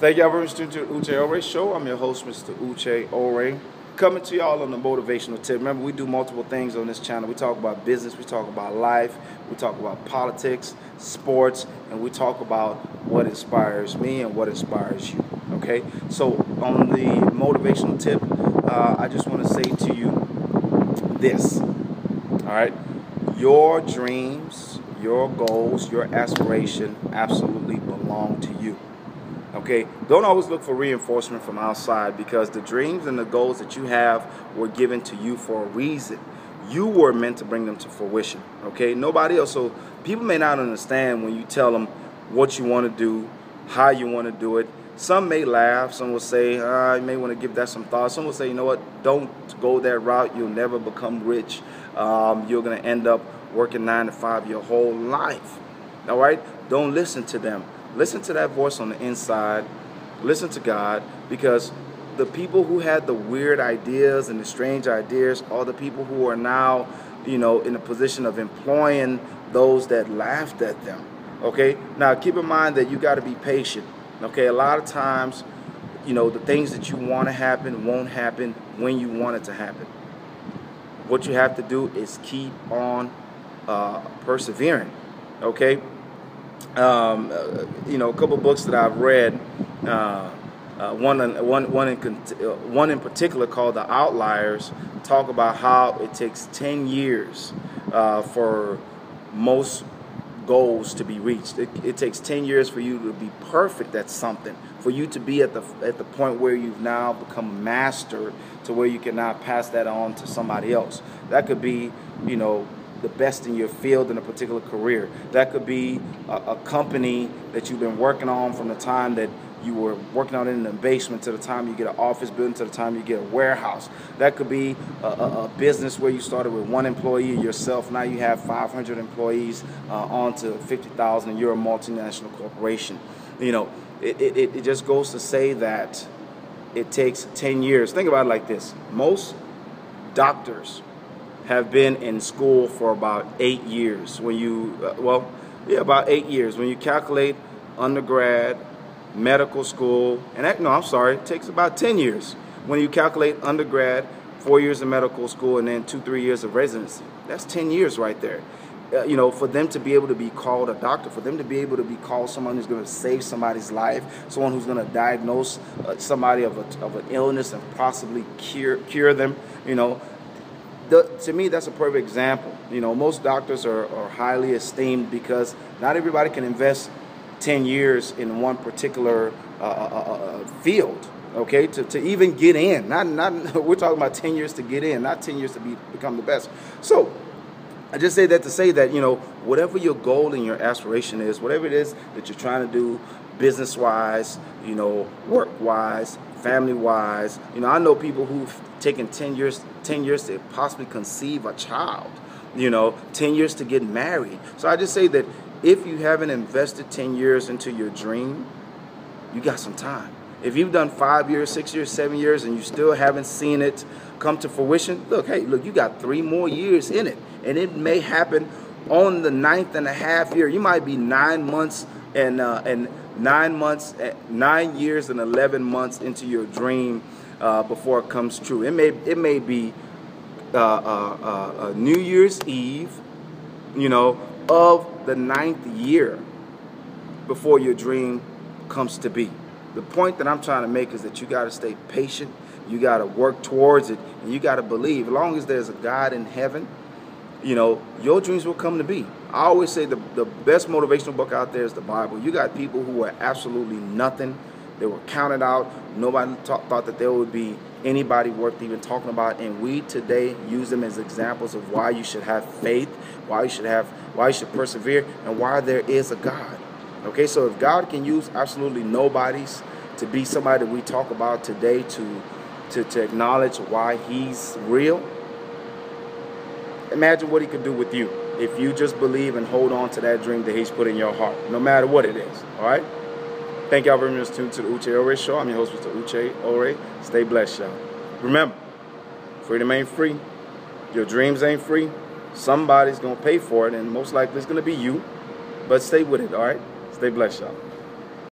Thank y'all very much for tuning to the Uche Ore Show. I'm your host, Mr. Uche Ore, coming to y'all on a motivational tip. Remember, we do multiple things on this channel. We talk about business, we talk about life, we talk about politics, sports, and we talk about what inspires me and what inspires you. Okay? So, on the motivational tip, I just want to say to you this. All right? Your dreams, your goals, your aspiration absolutely belong to you. Okay, don't always look for reinforcement from outside, because the dreams and the goals that you have were given to you for a reason. You were meant to bring them to fruition. Okay, nobody else. So people may not understand when you tell them what you want to do, how you want to do it. Some may laugh. Some will say, you may want to give that some thought. Some will say, you know what, don't go that route. You'll never become rich. You're going to end up working 9 to 5 your whole life. All right, don't listen to them. Listen to that voice on the inside. Listen to God, because the people who had the weird ideas and the strange ideas are the people who are now, in a position of employing those that laughed at them. Okay? Now, keep in mind that you got to be patient. Okay? A lot of times, the things that you want to happen won't happen when you want it to happen. What you have to do is keep on persevering. Okay? A couple books that I've read, one in particular called The Outliers, talk about how it takes 10 years for most goals to be reached. It takes 10 years for you to be perfect at something, for you to be at the point where you've now become a master, to where you can now pass that on to somebody else. That could be, the best in your field in a particular career. That could be a company that you've been working on from the time that you were working on it in the basement to the time you get an office building to the time you get a warehouse. That could be a business where you started with 1 employee yourself. Now you have 500 employees on to 50,000, and you're a multinational corporation. It just goes to say that it takes 10 years. Think about it like this. Most doctors have been in school for about 8 years. When you, about 8 years. When you calculate undergrad, medical school, and it takes about 10 years. When you calculate undergrad, 4 years of medical school, and then 2-3 years of residency. That's 10 years right there. For them to be able to be called a doctor, for them to be able to be called someone who's going to save somebody's life, someone who's going to diagnose somebody of an illness and possibly cure them, to me, that's a perfect example. Most doctors are highly esteemed because not everybody can invest 10 years in one particular field. Okay, to even get in. Not we're talking about 10 years to get in, not 10 years to become the best. So I just say that to say that whatever your goal and your aspiration is, whatever it is that you're trying to do, business-wise, work-wise, family-wise. I know people who've taken 10 years to possibly conceive a child, 10 years to get married. So I just say that if you haven't invested 10 years into your dream, you got some time. If you've done 5 years, 6 years, 7 years, and you still haven't seen it come to fruition, you got 3 more years in it. And it may happen on the 9.5 year. You might be 9 months and 9 years and 11 months into your dream before it comes true. It may be New Year's Eve, of the 9th year before your dream comes to be. The point that I'm trying to make is that you got to stay patient. You got to work towards it, and you got to believe. As long as there's a God in heaven, your dreams will come to be. I always say the best motivational book out there is the Bible. You got people who are absolutely nothing. They were counted out. Nobody thought that there would be anybody worth even talking about. And we today use them as examples of why you should have faith, why you should persevere, and why there is a God. Okay, so if God can use absolutely nobodies to be somebody that we talk about today to acknowledge why He's real, imagine what He could do with you if you just believe and hold on to that dream that He's put in your heart, no matter what it is. All right? Thank y'all very much for tuning to the Uche Ore Show. I'm your host, Mr. Uche Ore. Stay blessed, y'all. Remember, freedom ain't free. Your dreams ain't free. Somebody's going to pay for it, and most likely it's going to be you. But stay with it, all right? Stay blessed, y'all.